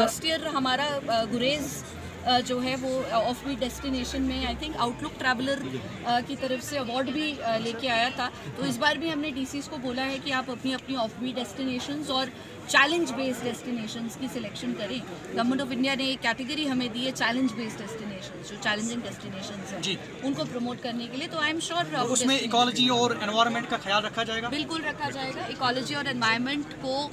Last year हमारा गुरेज जो है वो ऑफ बीट डेस्टिनेशन में आई थिंक आउटलुक ट्रैवलर की तरफ से अवार्ड भी लेके आया था। तो इस बार भी हमने डीसीज को बोला है कि आप अपनी अपनी ऑफ बीट डेस्टिनेशंस और चैलेंज बेस्ड डेस्टिनेशंस की सिलेक्शन करें। गवर्नमेंट ऑफ इंडिया ने एक कैटेगरी हमें दी है चैलेंज बेस्ड डेस्टिनेशंस, जो चैलेंजिंग डेस्टिनेशंस हैं उनको प्रमोट करने के लिए। तो आई एम श्योर उसमें इकोलॉजी और एनवायरनमेंट का ख्याल रखा जाएगा। बिल्कुल रखा जाएगा। इकोलॉजी और एनवायरनमेंट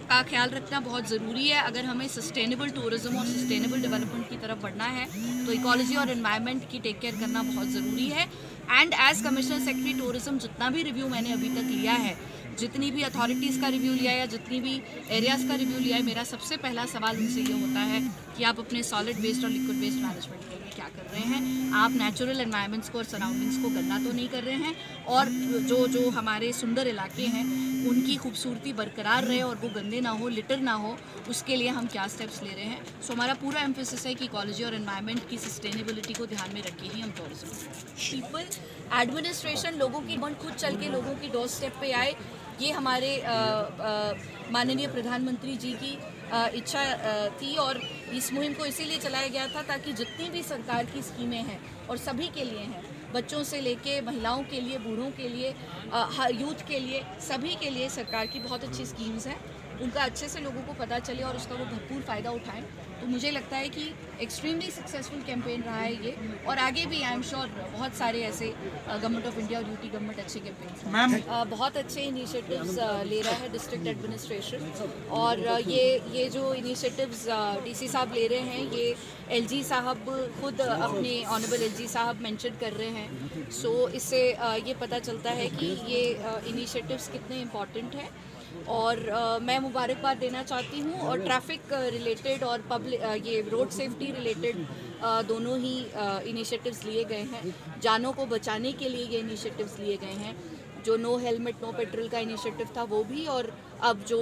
का ख्याल रखना बहुत ज़रूरी है। अगर हमें सस्टेनेबल टूरिज्म और सस्टेनेबल डेवलपमेंट की तरफ बढ़ना है तो इकोलॉजी और एनवायरनमेंट की टेक केयर करना बहुत ज़रूरी है। And as commissioner secretary tourism जितना भी रिव्यू मैंने अभी तक लिया है, जितनी भी अथॉरिटीज़ का रिव्यू लिया या जितनी भी एरियाज़ का रिव्यू लिया है, मेरा सबसे पहला सवाल उनसे ये होता है कि आप अपने सॉलिड वेस्ट और लिक्विड वेस्ट मैनेजमेंट के लिए क्या कर रहे हैं। आप नेचुरल एनवायरनमेंट्स को और सराउंडिंग्स को गंदा तो नहीं कर रहे हैं, और जो हमारे सुंदर इलाके हैं उनकी खूबसूरती बरकरार रहे और वो गंदे ना हो, लिटर ना हो, उसके लिए हम क्या स्टेप्स ले रहे हैं। सो हमारा पूरा एम्फेसिस है कि इकोलॉजी और एनवायरनमेंट की सस्टेनेबिलिटी को ध्यान में रख के ही हम टूरिज्म। पीपल एडमिनिस्ट्रेशन लोगों की खुद चल के लोगों की डोर स्टेप पे आए, ये हमारे माननीय प्रधानमंत्री जी की इच्छा थी। और इस मुहिम को इसीलिए चलाया गया था ताकि जितनी भी सरकार की स्कीमें हैं और सभी के लिए हैं, बच्चों से लेके महिलाओं के लिए, बूढ़ों के लिए, यूथ के लिए, सभी के लिए सरकार की बहुत अच्छी स्कीम्स हैं, उनका अच्छे से लोगों को पता चले और उसका वो भरपूर फ़ायदा उठाएं। तो मुझे लगता है कि एक्सट्रीमली सक्सेसफुल कैंपेन रहा है ये, और आगे भी आई एम श्योर बहुत सारे ऐसे गवर्नमेंट ऑफ इंडिया और यूटी गवर्नमेंट अच्छे कैंपेन बहुत अच्छे इनिशिएटिव्स ले रहा है डिस्ट्रिक्ट एडमिनिस्ट्रेशन। और ये जो इनिशिएटिव्स डीसी साहब ले रहे हैं, ये एलजी साहब खुद अपने ऑनरेबल एलजी साहब मेंशन कर रहे हैं। सो इससे ये पता चलता है कि ये इनिशिएटिव्स कितने इम्पॉर्टेंट हैं। और मैं मुबारकबाद देना चाहती हूँ। और ट्रैफिक रिलेटेड और ये रोड सेफ्टी रिलेटेड दोनों ही इनिशिएटिव्स लिए गए हैं। जानों को बचाने के लिए ये इनिशिएटिव्स लिए गए हैं। जो नो हेलमेट नो पेट्रोल का इनिशिएटिव था वो भी, और अब जो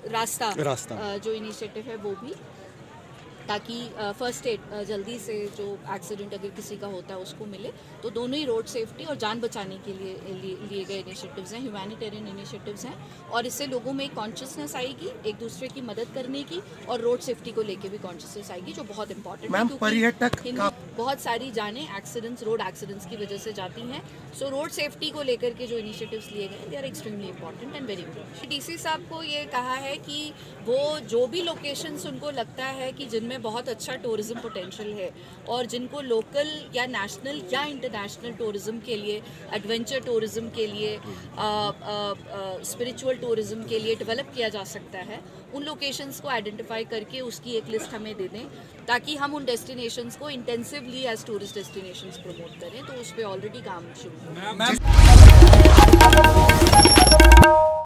रास्ता जो इनिशिएटिव है वो भी, ताकि फर्स्ट एड जल्दी से जो एक्सीडेंट अगर किसी का होता है उसको मिले। तो दोनों ही रोड सेफ्टी और जान बचाने के लिए गए इनिशिएटिव्स हैं, ह्यूमैनिटेरियन इनिशिएटिव्स हैं। और इससे लोगों में एक कॉन्शियसनेस आएगी एक दूसरे की मदद करने की, और रोड सेफ्टी को लेके भी कॉन्शियसनेस आएगी, जो बहुत इंपॉर्टेंट है, क्योंकि बहुत सारी जानें एक्सीडेंट्स, रोड एक्सीडेंट्स की वजह से जाती हैं। सो रोड सेफ्टी को लेकर के जो इनिशिएटिव्स लिए गए, they are extremely important and very important. DC साहब को ये कहा है कि वो जो भी लोकेशंस उनको लगता है कि जिनमें बहुत अच्छा टूरिज्म पोटेंशियल है और जिनको लोकल या नेशनल या इंटरनेशनल टूरिज्म के लिए, एडवेंचर टूरिज्म के लिए, स्पिरिचुअल टूरिज्म के लिए डेवलप किया जा सकता है, उन लोकेशंस को आइडेंटिफाई करके उसकी एक लिस्ट हमें दे दें, ताकि हम उन डेस्टिनेशंस को intensively as tourist destinations promote करें। तो उस पर ऑलरेडी काम शुरू हो।